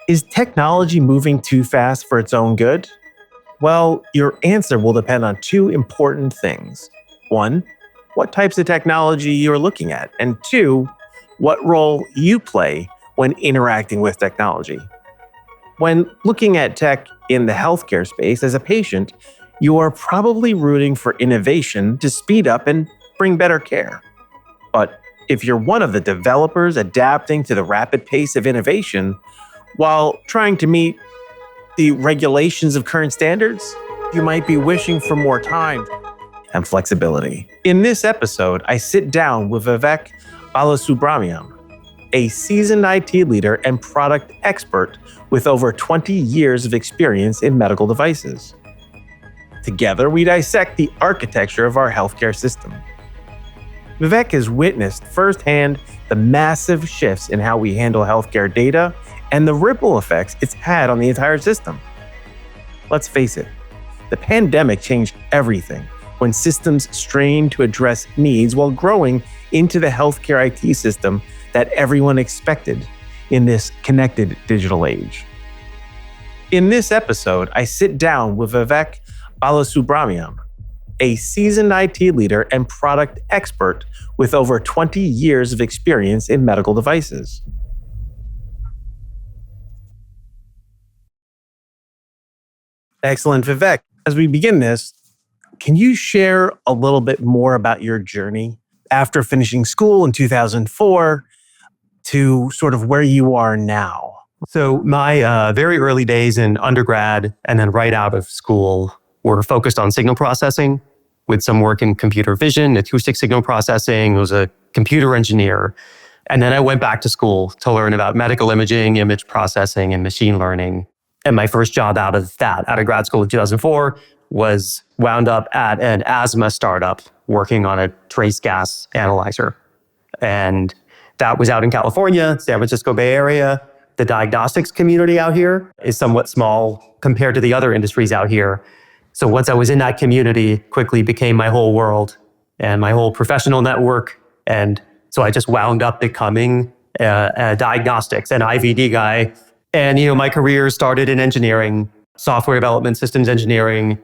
Is technology moving too fast for its own good? Well, your answer will depend on two important things. One, what types of technology you're looking at, and two, what role you play when interacting with technology. When looking at tech in the healthcare space as a patient, you are probably rooting for innovation to speed up and bring better care. But if you're one of the developers adapting to the rapid pace of innovation while trying to meet the regulations of current standards, you might be wishing for more time and flexibility. In this episode, I sit down with Vivek Balasubramanyam, a seasoned IT leader and product expert with over 20 years of experience in medical devices. Together, we dissect the architecture of our healthcare system. Vivek has witnessed firsthand the massive shifts in how we handle healthcare data and the ripple effects it's had on the entire system. Let's face it, the pandemic changed everything when systems strained to address needs while growing into the healthcare IT system that everyone expected in this connected digital age. In this episode, I sit down with Vivek Balasubramanyam, a seasoned IT leader and product expert with over 20 years of experience in medical devices. Excellent. Vivek, as we begin this, can you share a little bit more about your journey after finishing school in 2004 to sort of where you are now? So my very early days in undergrad and then right out of school were focused on signal processing with some work in computer vision, acoustic signal processing. I was a computer engineer. And then I went back to school to learn about medical imaging, image processing, and machine learning. And my first job out of grad school in 2004, was wound up at an asthma startup working on a trace gas analyzer. And that was out in California, San Francisco Bay Area. The diagnostics community out here is somewhat small compared to the other industries out here. So once I was in that community, quickly became my whole world and my whole professional network. And so I just wound up becoming a diagnostics and IVD guy. And, my career started in engineering, software development, systems engineering.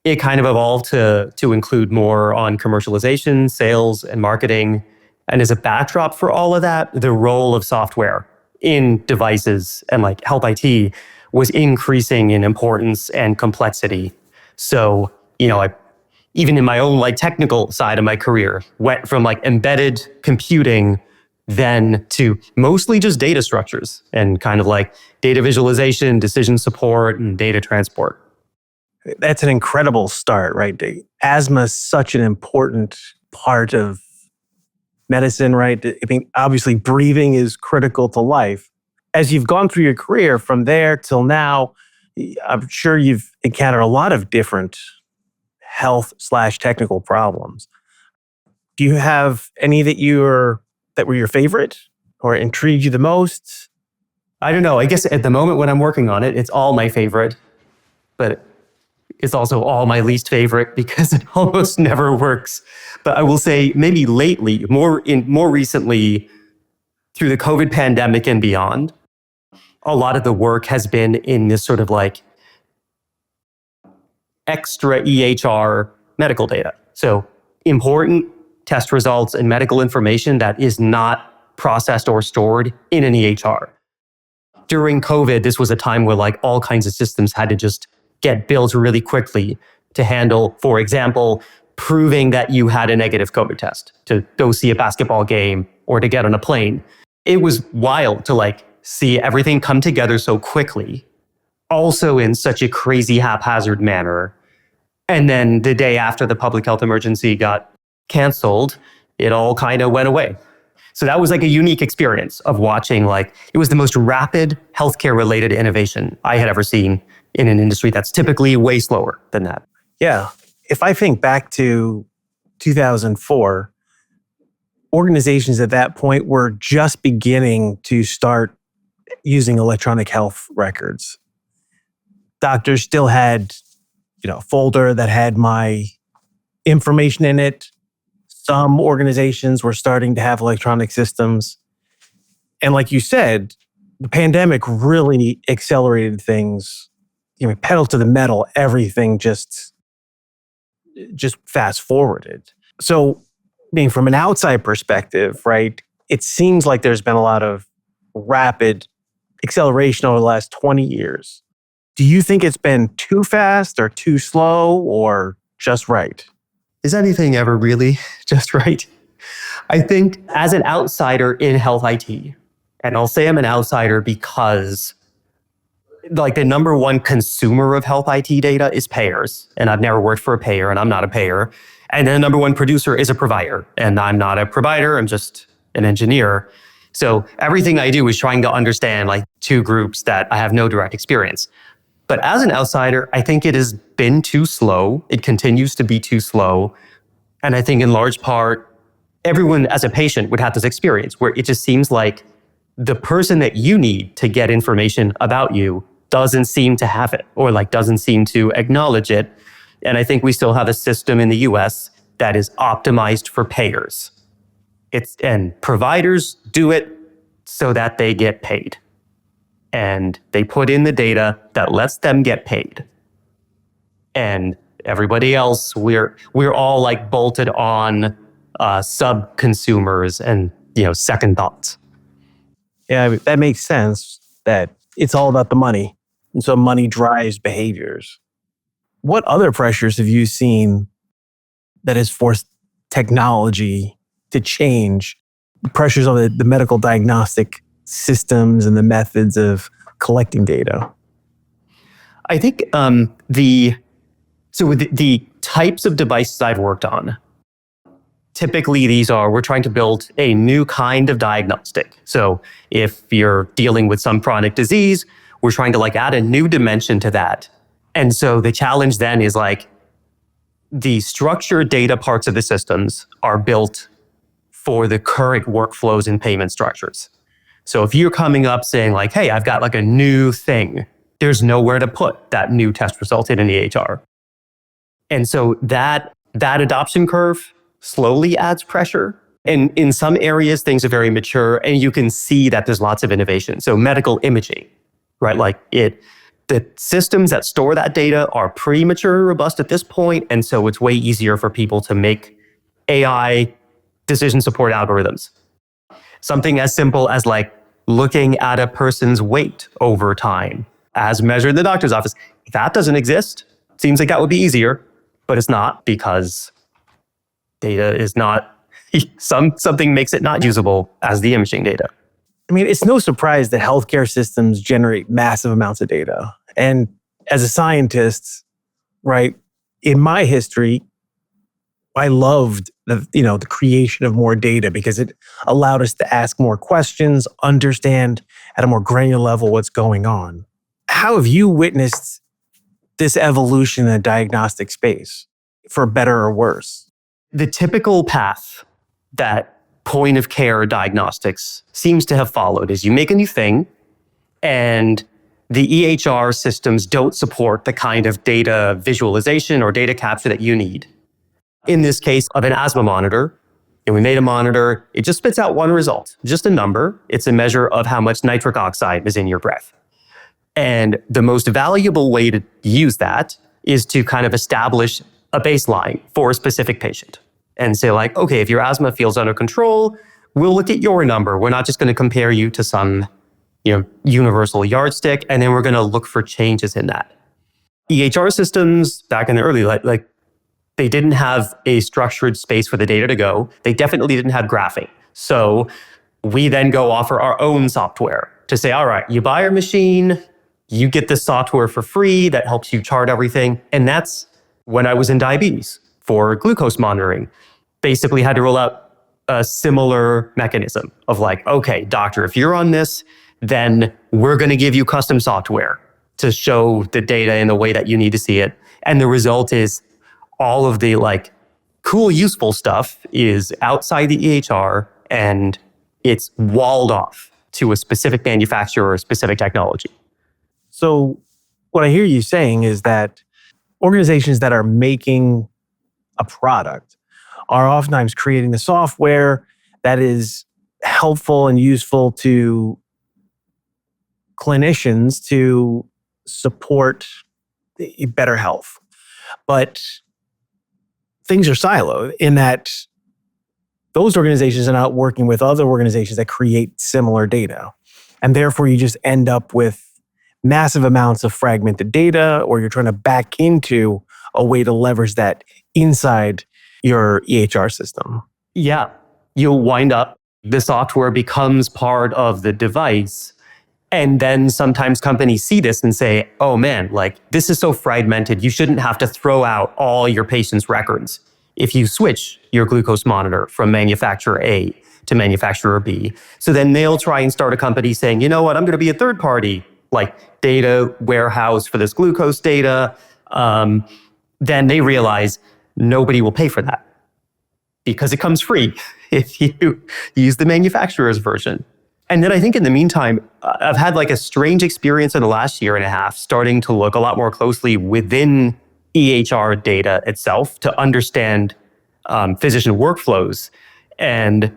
It kind of evolved to include more on commercialization, sales, and marketing. And as a backdrop for all of that, the role of software in devices and like health IT was increasing in importance and complexity. So, I, even in my own like technical side of my career, went from like embedded computing then to mostly just data structures and kind of like data visualization, decision support, and data transport. That's an incredible start, right? Asthma is such an important part of medicine, right? I mean, obviously breathing is critical to life. As you've gone through your career from there till now, I'm sure you've encountered a lot of different health/technical problems. Do you have any that were your favorite or intrigued you the most? I don't know. I guess at the moment when I'm working on it, it's all my favorite, but it's also all my least favorite because it almost never works. But I will say maybe lately, more recently, through the COVID pandemic and beyond, a lot of the work has been in this sort of like extra EHR medical data. So important test results and medical information that is not processed or stored in an EHR. During COVID, this was a time where like all kinds of systems had to just get built really quickly to handle, for example, proving that you had a negative COVID test to go see a basketball game or to get on a plane. It was wild to like see everything come together so quickly, also in such a crazy haphazard manner. And then the day after the public health emergency got canceled, it all kind of went away. So that was like a unique experience of watching, like, it was the most rapid healthcare related innovation I had ever seen in an industry that's typically way slower than that. Yeah. If I think back to 2004, organizations at that point were just beginning to start using electronic health records. Doctors still had, a folder that had my information in it. Some organizations were starting to have electronic systems. And like you said, The pandemic really accelerated things, pedal to the metal, everything just fast forwarded. So, from an outside perspective, right, it seems like there's been a lot of rapid acceleration over the last 20 years. Do you think it's been too fast or too slow or just right? Is anything ever really just right? I think as an outsider in health IT, and I'll say I'm an outsider because like the number one consumer of health IT data is payers. And I've never worked for a payer and I'm not a payer. And then the number one producer is a provider. And I'm not a provider, I'm just an engineer. So everything I do is trying to understand like two groups that I have no direct experience. But as an outsider, I think it has been too slow. It continues to be too slow. And I think in large part, everyone as a patient would have this experience where it just seems like the person that you need to get information about you doesn't seem to have it or like doesn't seem to acknowledge it. And I think we still have a system in the US that is optimized for payers. And providers do it so that they get paid. And they put in the data that lets them get paid. And everybody else, we're all like bolted on sub-consumers and second thoughts. Yeah, that makes sense that it's all about the money. And so money drives behaviors. What other pressures have you seen that has forced technology to change? Pressures on the medical diagnostic systems and the methods of collecting data? I think with the types of devices I've worked on, typically we're trying to build a new kind of diagnostic. So if you're dealing with some chronic disease, we're trying to like add a new dimension to that. And so the challenge then is like the structured data parts of the systems are built for the current workflows and payment structures. So if you're coming up saying like, hey, I've got like a new thing, there's nowhere to put that new test result in an EHR. And so that adoption curve slowly adds pressure. And in some areas, things are very mature and you can see that there's lots of innovation. So medical imaging, right? Like the systems that store that data are pretty mature and robust at this point. And so it's way easier for people to make AI decision support algorithms. Something as simple as like looking at a person's weight over time as measured in the doctor's office. That doesn't exist. Seems like that would be easier, but it's not because data is not, something makes it not usable as the imaging data. I mean, it's no surprise that healthcare systems generate massive amounts of data. And as a scientist, right, in my history, I loved the creation of more data because it allowed us to ask more questions, understand at a more granular level what's going on. How have you witnessed this evolution in the diagnostic space, for better or worse? The typical path that point of care diagnostics seems to have followed is you make a new thing and the EHR systems don't support the kind of data visualization or data capture that you need. In this case of an asthma monitor, and we made a monitor, it just spits out one result, just a number. It's a measure of how much nitric oxide is in your breath. And the most valuable way to use that is to kind of establish a baseline for a specific patient and say like, okay, if your asthma feels under control, we'll look at your number. We're not just going to compare you to some, universal yardstick, and then we're going to look for changes in that. EHR systems back in the early, they didn't have a structured space for the data to go. They definitely didn't have graphing. So we then go offer our own software to say, all right, you buy our machine, you get this software for free that helps you chart everything. And that's when I was in diabetes for glucose monitoring. Basically had to roll out a similar mechanism of like, okay, doctor, if you're on this, then we're going to give you custom software to show the data in the way that you need to see it. And the result is all of the cool, useful stuff is outside the EHR and it's walled off to a specific manufacturer or a specific technology. So what I hear you saying is that organizations that are making a product are oftentimes creating the software that is helpful and useful to clinicians to support better health. But things are siloed in that those organizations are not working with other organizations that create similar data. And therefore, you just end up with massive amounts of fragmented data, or you're trying to back into a way to leverage that inside your EHR system. Yeah, you'll wind up, the software becomes part of the device. And then sometimes companies see this and say, oh man, like this is so fragmented, you shouldn't have to throw out all your patients' records if you switch your glucose monitor from manufacturer A to manufacturer B. So then they'll try and start a company saying, you know what, I'm going to be a third party, like data warehouse for this glucose data. Then they realize nobody will pay for that because it comes free if you use the manufacturer's version. And then I think in the meantime, I've had like a strange experience in the last year and a half, starting to look a lot more closely within EHR data itself to understand physician workflows. And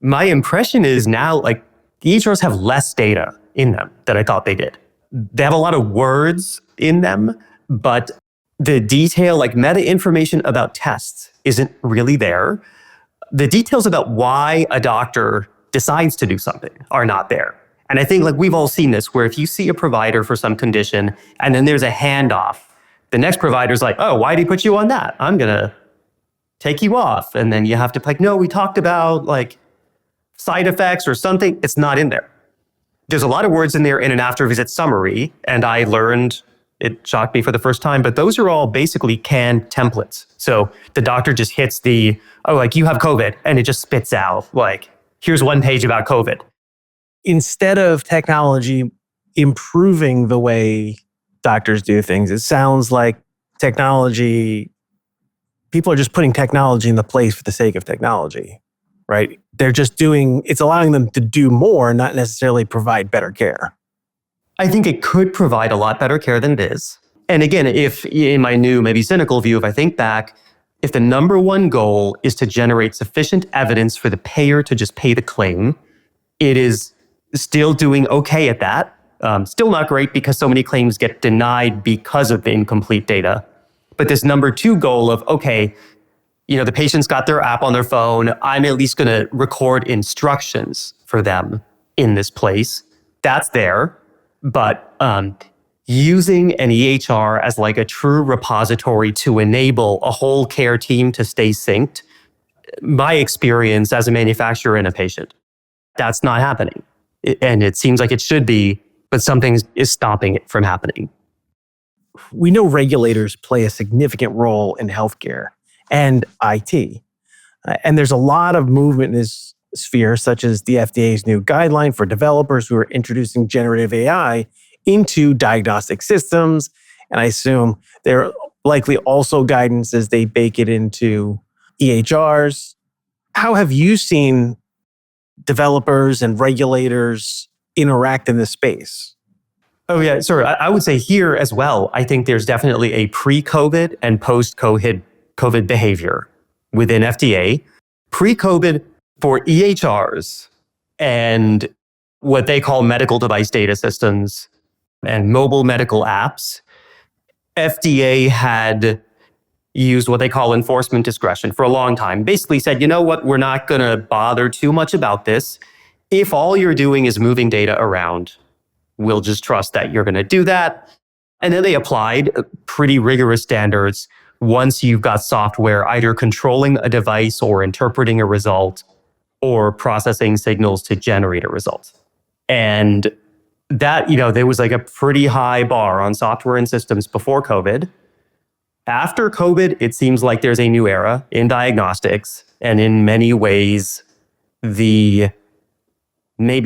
my impression is now like EHRs have less data in them than I thought they did. They have a lot of words in them, but the detail, like meta information about tests, isn't really there. The details about why a doctor decides to do something are not there. And I think like we've all seen this, where if you see a provider for some condition and then there's a handoff, the next provider's like, oh, why did he put you on that? I'm going to take you off. And then you have to like, no, we talked about like side effects or something. It's not in there. There's a lot of words in there in an after visit summary. And I learned, it shocked me for the first time, but those are all basically canned templates. So the doctor just hits the, oh, like you have COVID, and it just spits out like, here's one page about COVID. Instead of technology improving the way doctors do things, it sounds like technology, people are just putting technology in the place for the sake of technology, right? They're just doing, it's allowing them to do more, not necessarily provide better care. I think it could provide a lot better care than it is. And again, if in my new, maybe cynical view, if I think back, if the number one goal is to generate sufficient evidence for the payer to just pay the claim, it is still doing okay at that. Still not great because so many claims get denied because of the incomplete data. But this number two goal of, okay, you know, the patient's got their app on their phone, I'm at least going to record instructions for them in this place. That's there. But using an EHR as like a true repository to enable a whole care team to stay synced, my experience as a manufacturer and a patient, that's not happening. And it seems like it should be, but something is stopping it from happening. We know regulators play a significant role in healthcare and IT. And there's a lot of movement in this sphere, such as the FDA's new guideline for developers who are introducing generative AI into diagnostic systems. And I assume there are likely also guidance as they bake it into EHRs. How have you seen developers and regulators interact in this space? Oh yeah, sorry. I would say here as well, I think there's definitely a pre-COVID and post-COVID behavior within FDA. Pre-COVID for EHRs and what they call medical device data systems and mobile medical apps, FDA had used what they call enforcement discretion for a long time. Basically said, you know what, we're not going to bother too much about this. If all you're doing is moving data around, we'll just trust that you're going to do that. And then they applied pretty rigorous standards once you've got software either controlling a device or interpreting a result or processing signals to generate a result. And that, you know, there was like a pretty high bar on software and systems before COVID. After COVID, it seems like there's a new era in diagnostics. And in many ways, maybe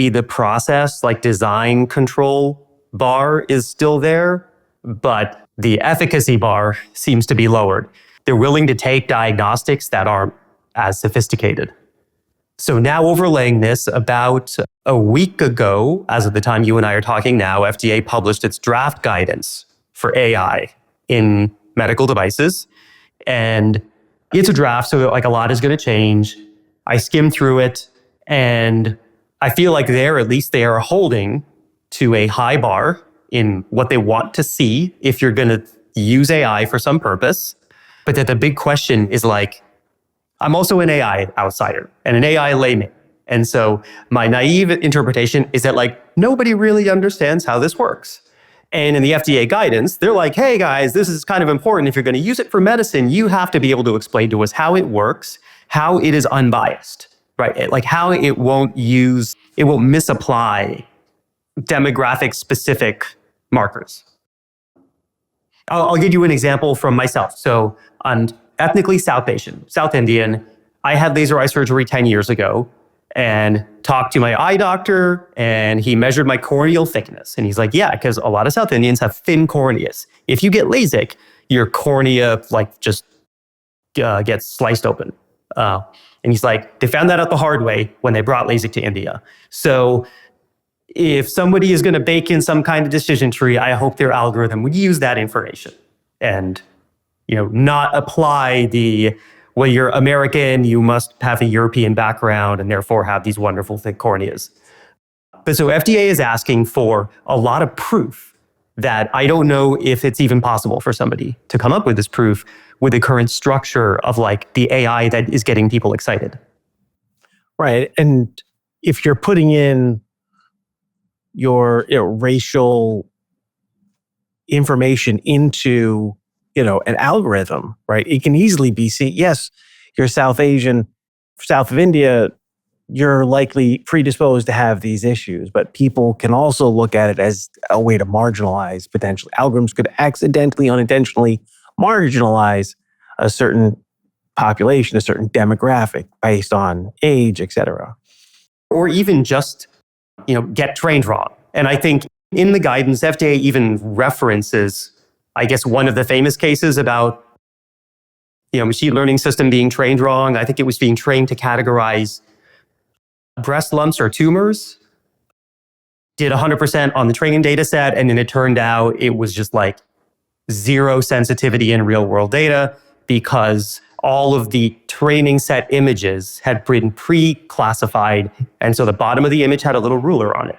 the process, like design control bar is still there, but the efficacy bar seems to be lowered. They're willing to take diagnostics that aren't as sophisticated. So now overlaying this, about a week ago, as of the time you and I are talking now, FDA published its draft guidance for AI in medical devices. And it's a draft, so like a lot is going to change. I skimmed through it, and I feel like at least they are holding to a high bar in what they want to see if you're going to use AI for some purpose. But that the big question is like, I'm also an AI outsider and an AI layman. And so my naive interpretation is that like nobody really understands how this works. And in the FDA guidance, they're like, hey guys, this is kind of important. If you're going to use it for medicine, you have to be able to explain to us how it works, how it is unbiased, right? Like how it won't misapply demographic specific markers. I'll give you an example from myself. So I'm ethnically South Asian, South Indian. I had laser eye surgery 10 years ago and talked to my eye doctor, and he measured my corneal thickness. And he's like, yeah, because a lot of South Indians have thin corneas. If you get LASIK, your cornea like just gets sliced open. And he's like, they found that out the hard way when they brought LASIK to India. So if somebody is going to bake in some kind of decision tree, I hope their algorithm would use that information and, not apply well, you're American, you must have a European background and therefore have these wonderful thick corneas. But so FDA is asking for a lot of proof that I don't know if it's even possible for somebody to come up with this proof with the current structure of like the AI that is getting people excited. Right. And if you're putting in your racial information into an algorithm, right? It can easily be seen. Yes, you're South Asian, south of India, you're likely predisposed to have these issues, but people can also look at it as a way to marginalize potentially. Algorithms could accidentally, unintentionally marginalize a certain population, a certain demographic based on age, etc. Or even just get trained wrong. And I think in the guidance, FDA even references, I guess, one of the famous cases about, machine learning system being trained wrong. I think it was being trained to categorize breast lumps or tumors. Did 100% on the training data set. And then it turned out it was just like zero sensitivity in real world data because all of the training set images had been pre-classified. And so the bottom of the image had a little ruler on it.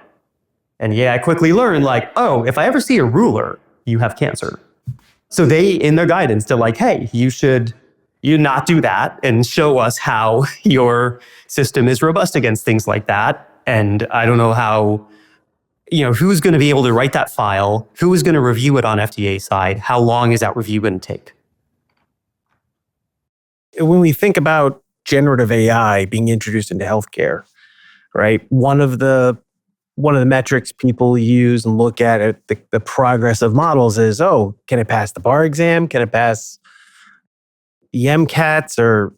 And I quickly learned like, oh, if I ever see a ruler, you have cancer. So they, in their guidance, they're like, hey, you not do that and show us how your system is robust against things like that. And I don't know how, who's going to be able to write that file? Who is going to review it on FDA side? How long is that review going to take? When we think about generative AI being introduced into healthcare, right? One of the metrics people use and look at the progress of models is, can it pass the bar exam? Can it pass the MCATs or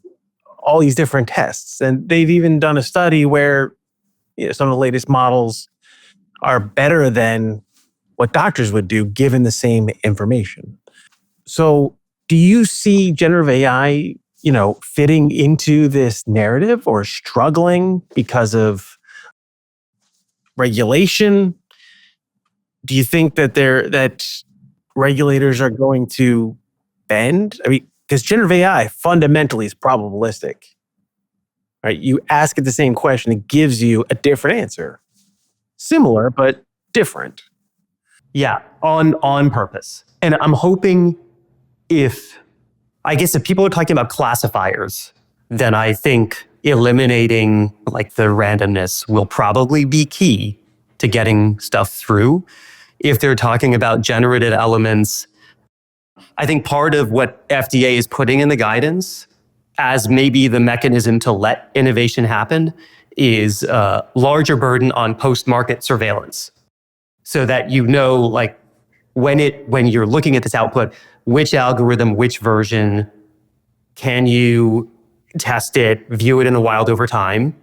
all these different tests? And they've even done a study where some of the latest models are better than what doctors would do given the same information. So do you see generative AI, fitting into this narrative or struggling because of regulation? Do you think that regulators are going to bend? I mean, because generative AI fundamentally is probabilistic, right? You ask it the same question, it gives you a different answer. Similar, but different. Yeah, on purpose. And I'm hoping if people are talking about classifiers, then I think eliminating like the randomness will probably be key to getting stuff through. If they're talking about generated elements, I think part of what FDA is putting in the guidance as maybe the mechanism to let innovation happen is a larger burden on post-market surveillance. So that like when you're looking at this output, which algorithm, which version, can you test it, view it in the wild over time?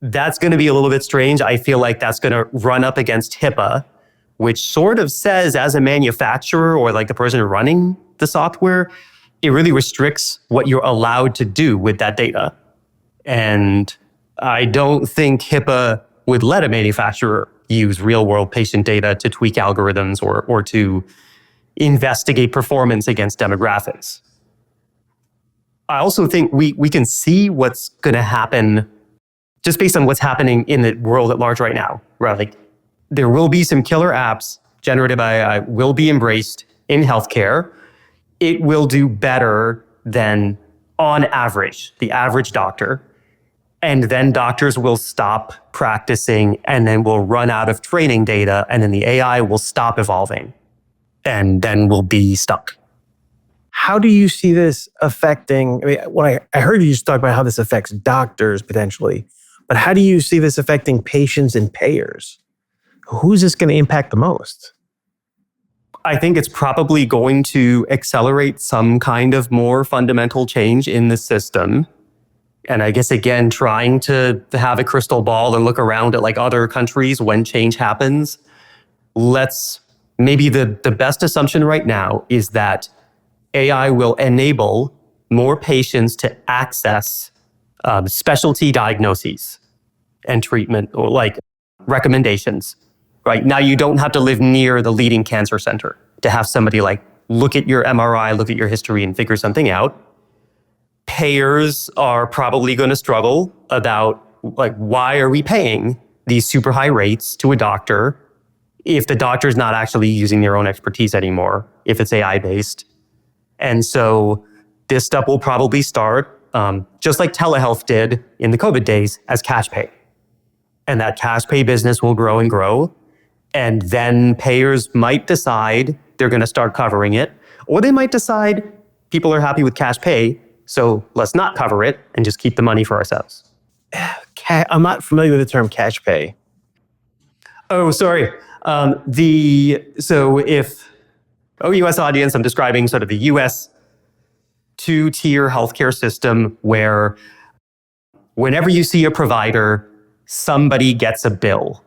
That's going to be a little bit strange. I feel like that's going to run up against HIPAA, which sort of says as a manufacturer or like the person running the software, it really restricts what you're allowed to do with that data. And I don't think HIPAA would let a manufacturer use real world patient data to tweak algorithms or to investigate performance against demographics. I also think we can see what's going to happen just based on what's happening in the world at large right now, right? Like there will be some killer apps generated by AI will be embraced in healthcare. It will do better than, on average, the average doctor. And then doctors will stop practicing and then we'll run out of training data and then the AI will stop evolving and then we'll be stuck. How do you see this affecting? I mean, when I heard you just talk about how this affects doctors potentially, but how do you see this affecting patients and payers? Who's this going to impact the most? I think it's probably going to accelerate some kind of more fundamental change in the system. And I guess, again, trying to have a crystal ball and look around at like other countries when change happens. Maybe the best assumption right now is that AI will enable more patients to access specialty diagnoses and treatment or like recommendations. Right now, you don't have to live near the leading cancer center to have somebody like look at your MRI, look at your history and figure something out. Payers are probably going to struggle about like, why are we paying these super high rates to a doctor if the doctor's not actually using their own expertise anymore, if it's AI based? And so this stuff will probably start, just like telehealth did in the COVID days, as cash pay. And that cash pay business will grow and grow. And then payers might decide they're going to start covering it, or they might decide people are happy with cash pay, so let's not cover it and just keep the money for ourselves. I'm not familiar with the term cash pay. Oh, sorry. US audience, I'm describing sort of the US two-tier healthcare system where whenever you see a provider, somebody gets a bill,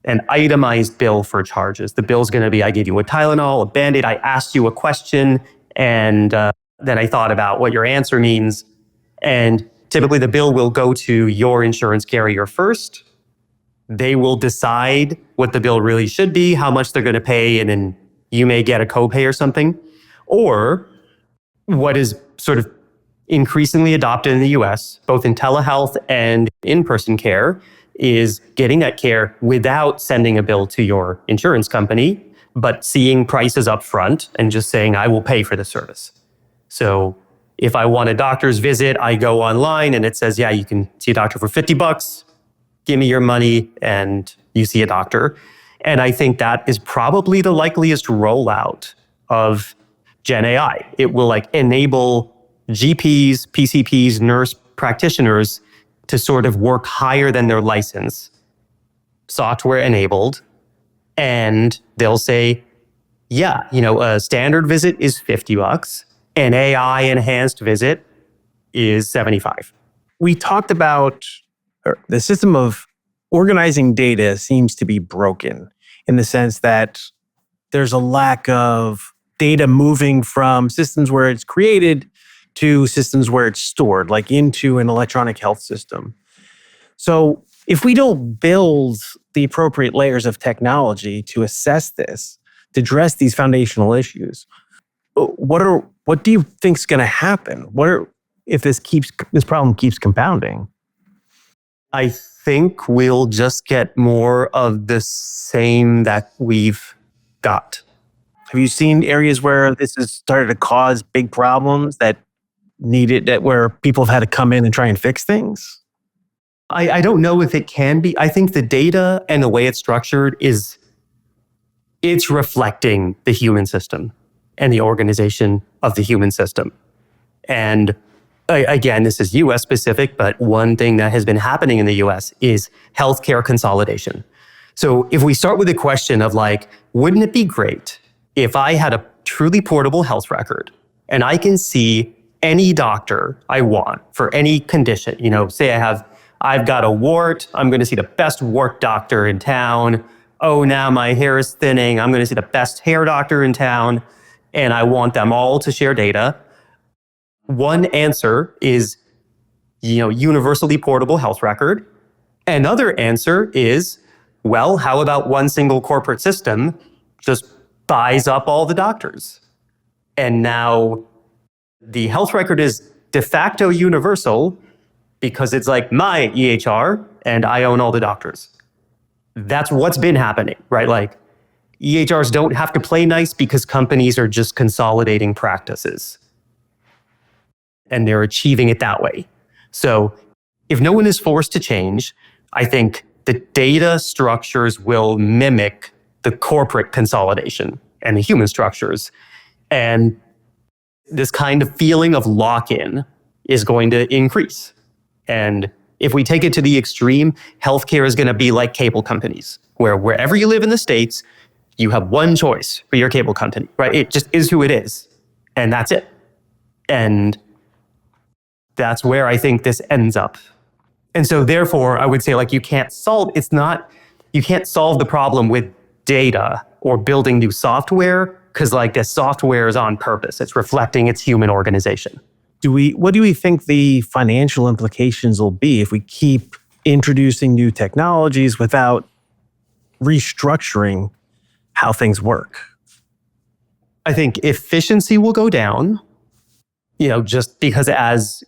an itemized bill for charges. The bill's going to be, I gave you a Tylenol, a Band-Aid, I asked you a question, and then I thought about what your answer means. And typically the bill will go to your insurance carrier first. They will decide what the bill really should be, how much they're going to pay, and then you may get a copay or something. Or what is sort of increasingly adopted in the US, both in telehealth and in-person care, is getting that care without sending a bill to your insurance company, but seeing prices up front and just saying, I will pay for the service. So if I want a doctor's visit, I go online and it says, yeah, you can see a doctor for $50. Give me your money and you see a doctor. And I think that is probably the likeliest rollout of Gen AI. It will like enable GPs, PCPs, nurse practitioners to sort of work higher than their license, software enabled. And they'll say, yeah, a standard visit is $50. An AI enhanced visit is $75. We talked about the system of organizing data seems to be broken in the sense that there's a lack of data moving from systems where it's created to systems where it's stored, like into an electronic health system. So if we don't build the appropriate layers of technology to assess this, to address these foundational issues, what do you think is going to happen? If this problem keeps compounding? I think we'll just get more of the same that we've got. Have you seen areas where this has started to cause big problems where people have had to come in and try and fix things? I don't know if it can be. I think the data and the way it's structured it's reflecting the human system and the organization of the human system. And again, this is US specific, but one thing that has been happening in the US is healthcare consolidation. So if we start with the question of like, wouldn't it be great if I had a truly portable health record and I can see any doctor I want for any condition? Say I've got a wart, I'm going to see the best wart doctor in town. Oh, now my hair is thinning, I'm going to see the best hair doctor in town, and I want them all to share data. One answer is, universally portable health record. Another answer is, well, how about one single corporate system just buys up all the doctors? And now the health record is de facto universal because it's like my EHR and I own all the doctors. That's what's been happening, right? Like EHRs don't have to play nice because companies are just consolidating practices and they're achieving it that way. So if no one is forced to change, I think the data structures will mimic the corporate consolidation and the human structures. And this kind of feeling of lock-in is going to increase. And if we take it to the extreme, healthcare is going to be like cable companies, where wherever you live in the States, you have one choice for your cable company, right? It just is who it is. And that's it. And that's where I think this ends up. And so therefore, I would say like you can't solve the problem with data or building new software, because like the software is on purpose. It's reflecting its human organization. What do we think the financial implications will be if we keep introducing new technologies without restructuring how things work? I think efficiency will go down, just because as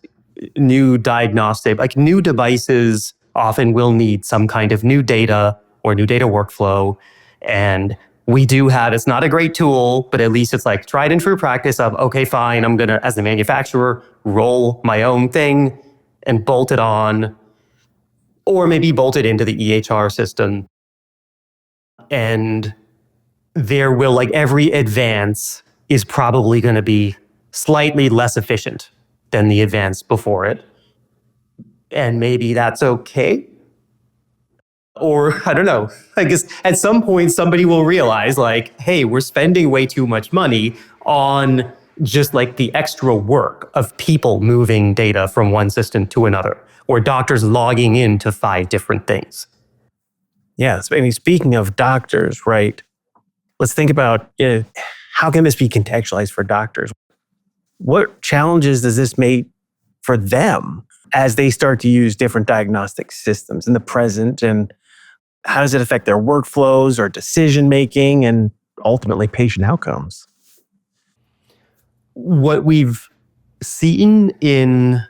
new diagnostic, like new devices often will need some kind of new data or new data workflow. And we do have, it's not a great tool, but at least it's like tried and true practice of, okay, fine, I'm going to, as the manufacturer, roll my own thing and bolt it on, or maybe bolt it into the EHR system. And there will, like every advance is probably going to be slightly less efficient than the advance before it. And maybe that's okay. Or I don't know, I guess at some point somebody will realize like, hey, we're spending way too much money on just like the extra work of people moving data from one system to another, or doctors logging into 5 different things. Yeah, I mean, speaking of doctors, right? Let's think about how can this be contextualized for doctors? What challenges does this make for them as they start to use different diagnostic systems in the present? And how does it affect their workflows or decision-making and ultimately patient outcomes? What we've seen in,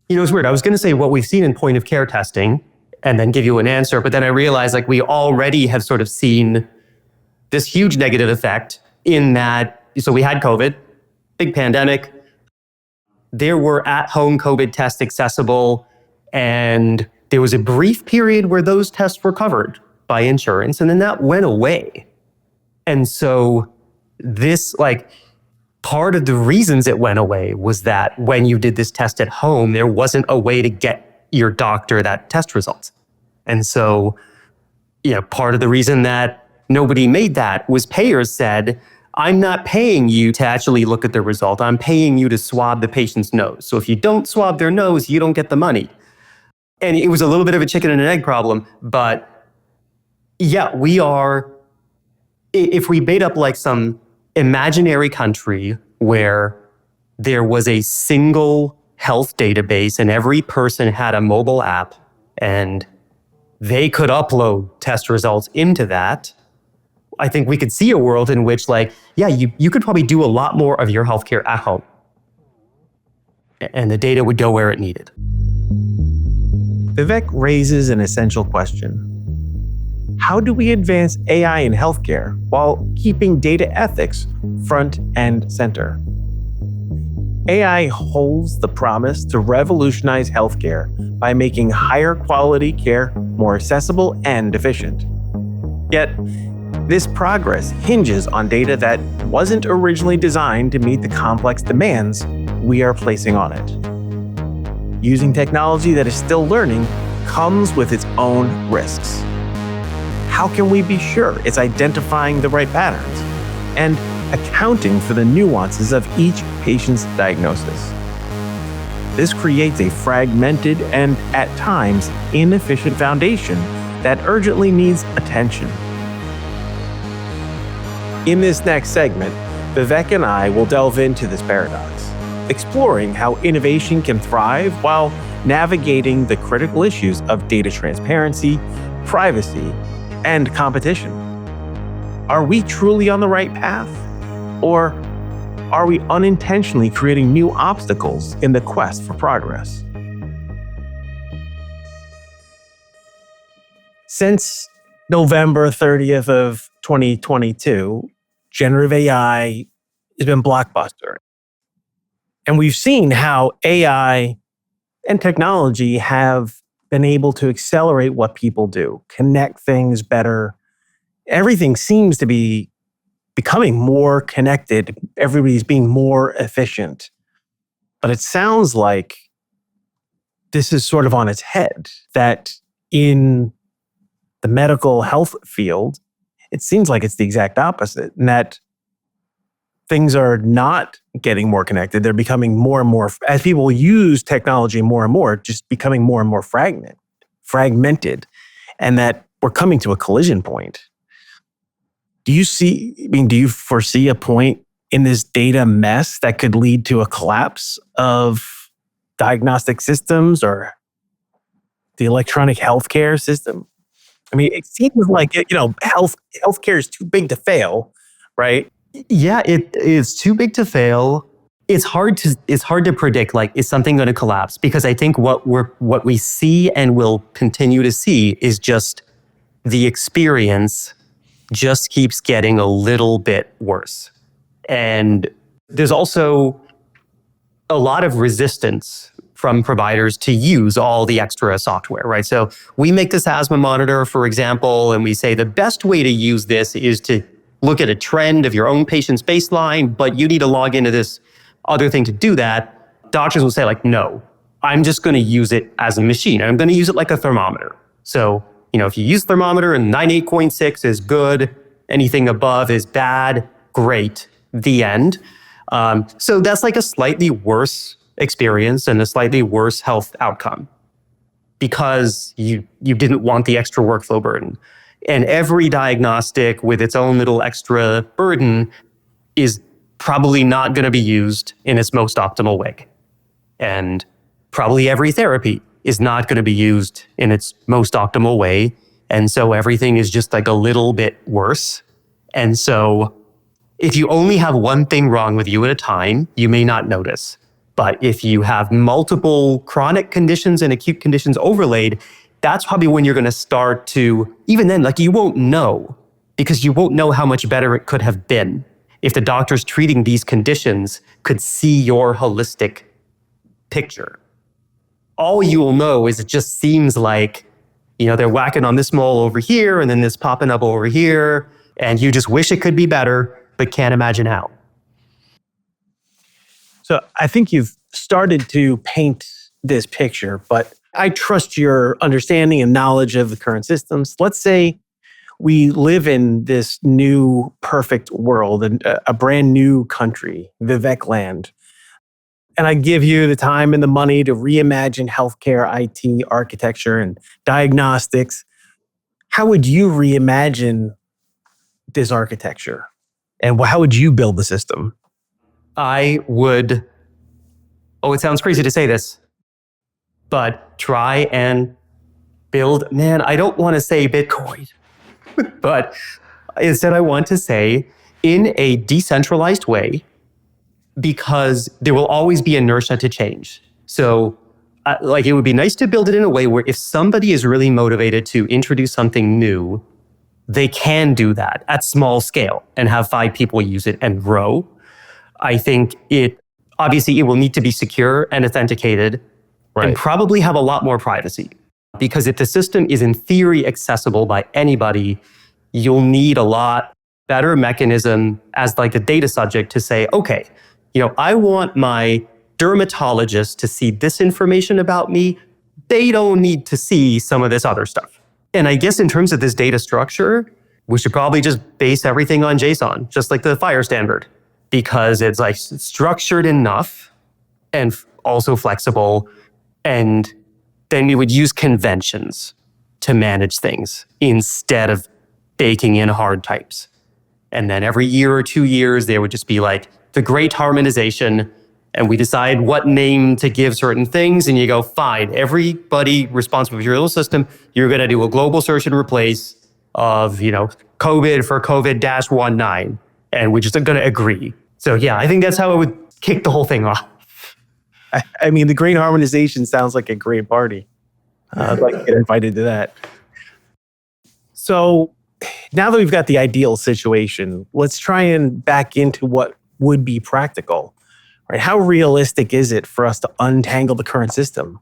it's weird. I was going to say what we've seen in point of care testing and then give you an answer. But then I realized like we already have sort of seen this huge negative effect in that. So we had COVID, big pandemic. There were at-home COVID tests accessible, and there was a brief period where those tests were covered by insurance, and then that went away. And so this, like, part of the reasons it went away was that when you did this test at home, there wasn't a way to get your doctor that test results. And so, part of the reason that nobody made that was payers said, I'm not paying you to actually look at the result. I'm paying you to swab the patient's nose. So if you don't swab their nose, you don't get the money. And it was a little bit of a chicken and an egg problem. But yeah, if we made up like some imaginary country where there was a single health database and every person had a mobile app and they could upload test results into that, I think we could see a world in which you could probably do a lot more of your healthcare at home. And the data would go where it needed. Vivek raises an essential question. How do we advance AI in healthcare while keeping data ethics front and center? AI holds the promise to revolutionize healthcare by making higher quality care more accessible and efficient. Yet, this progress hinges on data that wasn't originally designed to meet the complex demands we are placing on it. Using technology that is still learning comes with its own risks. How can we be sure it's identifying the right patterns and accounting for the nuances of each patient's diagnosis? This creates a fragmented and, at times, inefficient foundation that urgently needs attention. In this next segment, Vivek and I will delve into this paradox, exploring how innovation can thrive while navigating the critical issues of data transparency, privacy, and competition. Are we truly on the right path? Or are we unintentionally creating new obstacles in the quest for progress? Since November 30th of 2022, generative AI has been blockbuster. And we've seen how AI and technology have been able to accelerate what people do, connect things better. Everything seems to be becoming more connected. Everybody's being more efficient. But it sounds like this is sort of on its head, that in the medical health field, it seems like it's the exact opposite, and that things are not getting more connected. They're becoming more and more, as people use technology more and more, just becoming more and more fragmented, and that we're coming to a collision point. Do you foresee a point in this data mess that could lead to a collapse of diagnostic systems or the electronic healthcare system? I mean, it seems like, healthcare is too big to fail, right? Yeah, it is too big to fail. It's hard to predict, like, is something going to collapse? Because I think what we see and will continue to see is just the experience just keeps getting a little bit worse. And there's also a lot of resistance from providers to use all the extra software, right? So we make this asthma monitor, for example, and we say the best way to use this is to look at a trend of your own patient's baseline, but you need to log into this other thing to do that. Doctors will say, like, no, I'm just going to use it as a machine. I'm going to use it like a thermometer. So, if you use thermometer and 98.6 is good, anything above is bad, great, the end. So that's like a slightly worse experience and a slightly worse health outcome because you didn't want the extra workflow burden. And every diagnostic with its own little extra burden is probably not going to be used in its most optimal way. And probably every therapy is not going to be used in its most optimal way. And so everything is just like a little bit worse. And so if you only have one thing wrong with you at a time, you may not notice. But if you have multiple chronic conditions and acute conditions overlaid, that's probably when you're going to start to, even then, like, you won't know, because you won't know how much better it could have been if the doctors treating these conditions could see your holistic picture. All you will know is it just seems like, they're whacking on this mole over here and then this popping up over here, and you just wish it could be better, but can't imagine how. So I think you've started to paint this picture, but I trust your understanding and knowledge of the current systems. Let's say we live in this new perfect world and a brand new country, Vivek land. And I give you the time and the money to reimagine healthcare, IT, architecture, and diagnostics. How would you reimagine this architecture? And how would you build the system? I would, it sounds crazy to say this, but try and build, I don't want to say Bitcoin, but instead I want to say in a decentralized way, because there will always be inertia to change. So it would be nice to build it in a way where if somebody is really motivated to introduce something new, they can do that at small scale and have 5 people use it and grow. I think it will need to be secure and authenticated, right, and probably have a lot more privacy. Because if the system is in theory accessible by anybody, you'll need a lot better mechanism as like a data subject to say, okay, I want my dermatologist to see this information about me. They don't need to see some of this other stuff. And I guess in terms of this data structure, we should probably just base everything on JSON, just like the FHIR standard, because it's like structured enough and also flexible. And then we would use conventions to manage things instead of baking in hard types. And then every year or 2 years, there would just be like the great harmonization, and we decide what name to give certain things, and you go, fine, everybody responsible for your little system, you're going to do a global search and replace of, COVID for COVID-19, and we're just going to agree. So yeah, I think that's how it would kick the whole thing off. I mean, the great harmonization sounds like a great party. I'd like to get invited to that. So now that we've got the ideal situation, let's try and back into what would be practical. Right? How realistic is it for us to untangle the current system?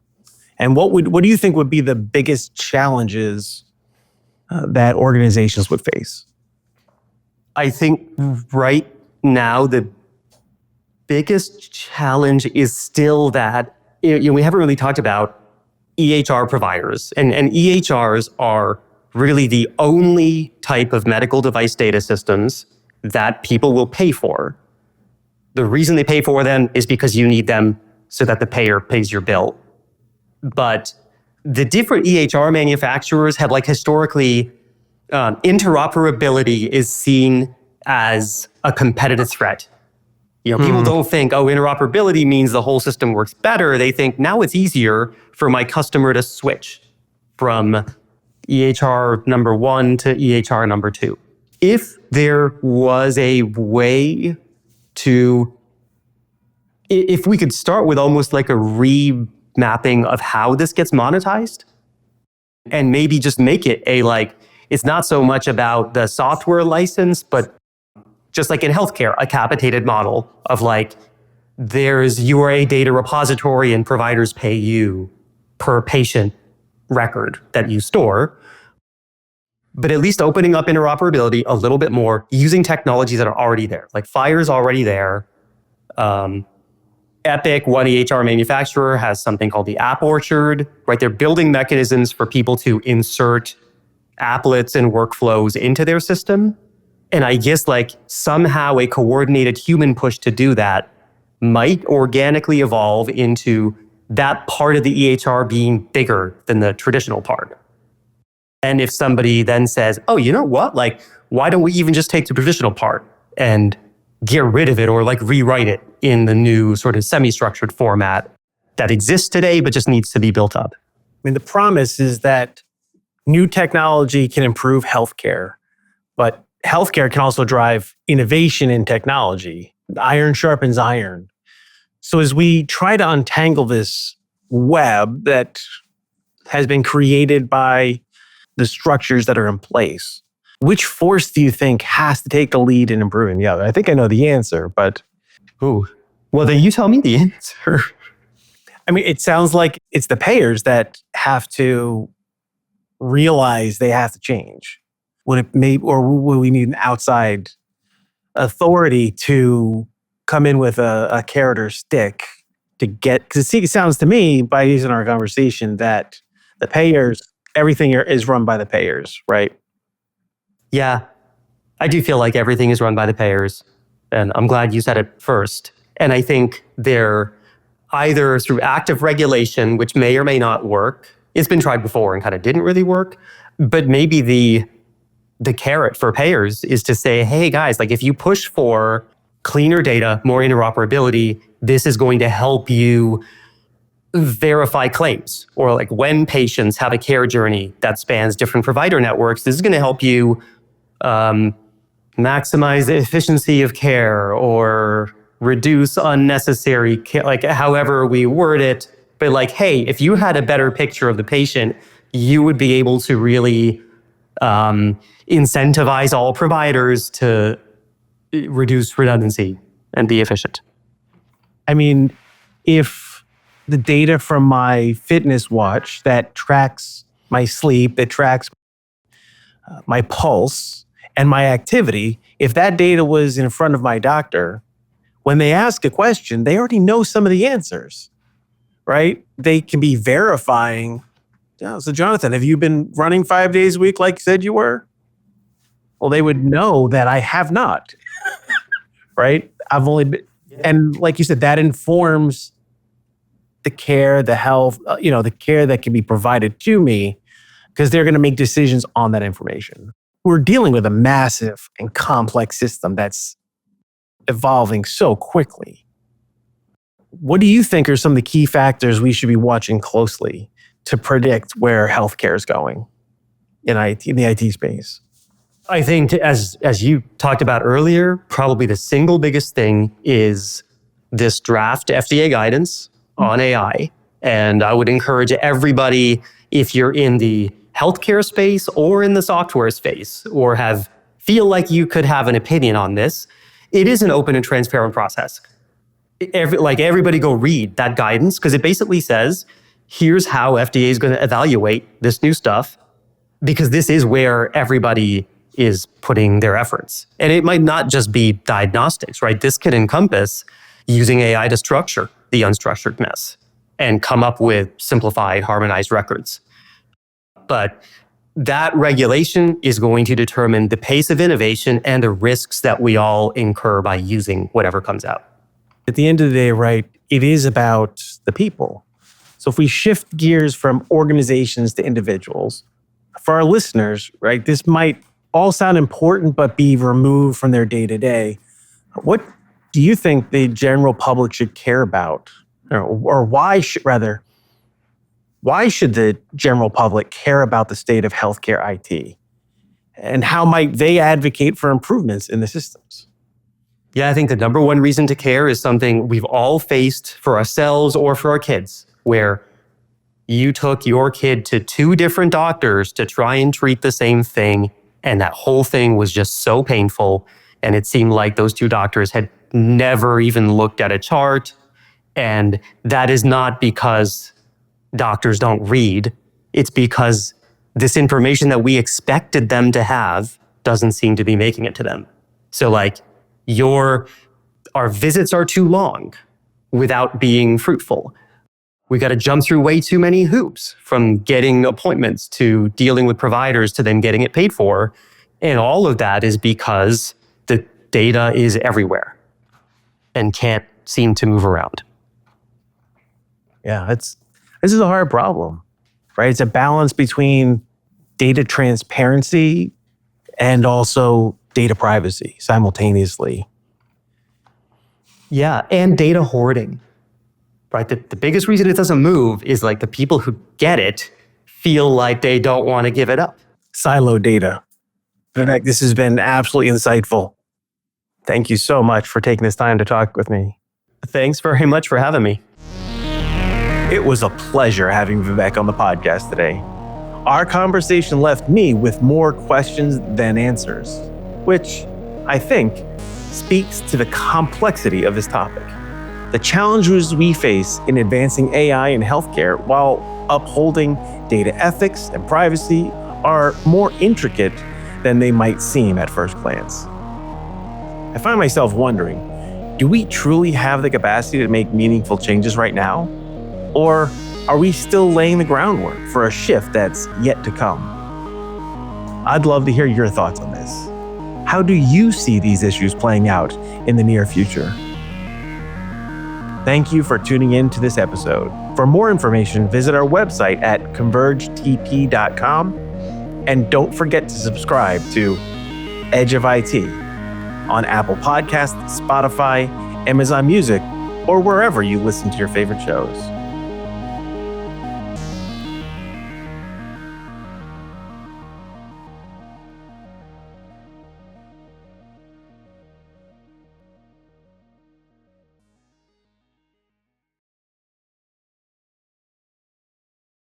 And what do you think would be the biggest challenges that organizations would face? I think right now the biggest challenge is still that we haven't really talked about EHR providers, and EHRs are really the only type of medical device data systems that people will pay for. The reason they pay for them is because you need them so that the payer pays your bill. But the different EHR manufacturers have historically, interoperability is seen as a competitive threat. People don't think, interoperability means the whole system works better. They think now it's easier for my customer to switch from EHR number 1 to EHR number 2. If there was a way if we could start with almost like a remapping of how this gets monetized, and maybe just make it it's not so much about the software license, but just like in healthcare, a capitated model of there's URA data repository and providers pay you per patient record that you store. But at least opening up interoperability a little bit more, using technologies that are already there. Fire's already there. Epic, one EHR manufacturer, has something called the App Orchard, right? They're building mechanisms for people to insert applets and workflows into their system. And I guess somehow a coordinated human push to do that might organically evolve into that part of the EHR being bigger than the traditional part. And if somebody then says, oh, you know what? Why don't we even just take the traditional part and get rid of it or rewrite it in the new sort of semi-structured format that exists today, but just needs to be built up? The promise is that new technology can improve healthcare, but healthcare can also drive innovation in technology. Iron sharpens iron. So as we try to untangle this web that has been created by the structures that are in place, which force do you think has to take the lead in improving the other? I think I know the answer, but... Well, then you tell me the answer. It sounds like it's the payers that have to realize they have to change. Would we need an outside authority to come in with a carrot or stick to get... Because it sounds to me, by using our conversation, that the payers, everything is run by the payers, right? Yeah, I do feel like everything is run by the payers. And I'm glad you said it first. And I think they're either through active regulation, which may or may not work. It's been tried before and kind of didn't really work. But maybe the carrot for payers is to say, hey guys, if you push for cleaner data, more interoperability, this is going to help you verify claims. Or when patients have a care journey that spans different provider networks, this is going to help you maximize the efficiency of care or reduce unnecessary care, however we word it. But hey, if you had a better picture of the patient, you would be able to really incentivize all providers to reduce redundancy and be efficient. If the data from my fitness watch that tracks my sleep, that tracks my pulse and my activity, if that data was in front of my doctor, when they ask a question, they already know some of the answers, right? They can be verifying. So Jonathan, have you been running 5 days a week like you said you were? Well, they would know that I have not, right? I've only been, and like you said, that informs the care, the health, the care that can be provided to me, because they're going to make decisions on that information. We're dealing with a massive and complex system that's evolving so quickly. What do you think are some of the key factors we should be watching closely to predict where healthcare is going in the IT space? I think, as you talked about earlier, probably the single biggest thing is this draft FDA guidance on AI. And I would encourage everybody, if you're in the healthcare space or in the software space, or feel like you could have an opinion on this, it is an open and transparent process. Everybody go read that guidance, because it basically says, here's how FDA is going to evaluate this new stuff, because this is where everybody is putting their efforts. And it might not just be diagnostics, right? This can encompass using AI to structure the unstructured mess and come up with simplified, harmonized records. But that regulation is going to determine the pace of innovation and the risks that we all incur by using whatever comes out. At the end of the day, right, it is about the people. So if we shift gears from organizations to individuals, for our listeners, right, this might all sound important, but be removed from their day-to-day. What do you think the general public should care about? Or why should the general public care about the state of healthcare IT? And how might they advocate for improvements in the systems? Yeah, I think the number one reason to care is something we've all faced for ourselves or for our kids, where you took your kid to 2 different doctors to try and treat the same thing, and that whole thing was just so painful, and it seemed like those 2 doctors had never even looked at a chart. And that is not because doctors don't read. It's because this information that we expected them to have doesn't seem to be making it to them. So our visits are too long without being fruitful. We got to jump through way too many hoops, from getting appointments to dealing with providers to then getting it paid for. And all of that is because the data is everywhere and can't seem to move around. Yeah, this is a hard problem, right? It's a balance between data transparency and also data privacy simultaneously. Yeah, and data hoarding, right? The biggest reason it doesn't move is the people who get it feel like they don't want to give it up. Silo data. Vivek, this has been absolutely insightful. Thank you so much for taking this time to talk with me. Thanks very much for having me. It was a pleasure having Vivek on the podcast today. Our conversation left me with more questions than answers, which I think speaks to the complexity of this topic. The challenges we face in advancing AI in healthcare while upholding data ethics and privacy are more intricate than they might seem at first glance. I find myself wondering, do we truly have the capacity to make meaningful changes right now? Or are we still laying the groundwork for a shift that's yet to come? I'd love to hear your thoughts on this. How do you see these issues playing out in the near future? Thank you for tuning in to this episode. For more information, visit our website at convergetp.com, and don't forget to subscribe to Edge of IT on Apple Podcasts, Spotify, Amazon Music, or wherever you listen to your favorite shows.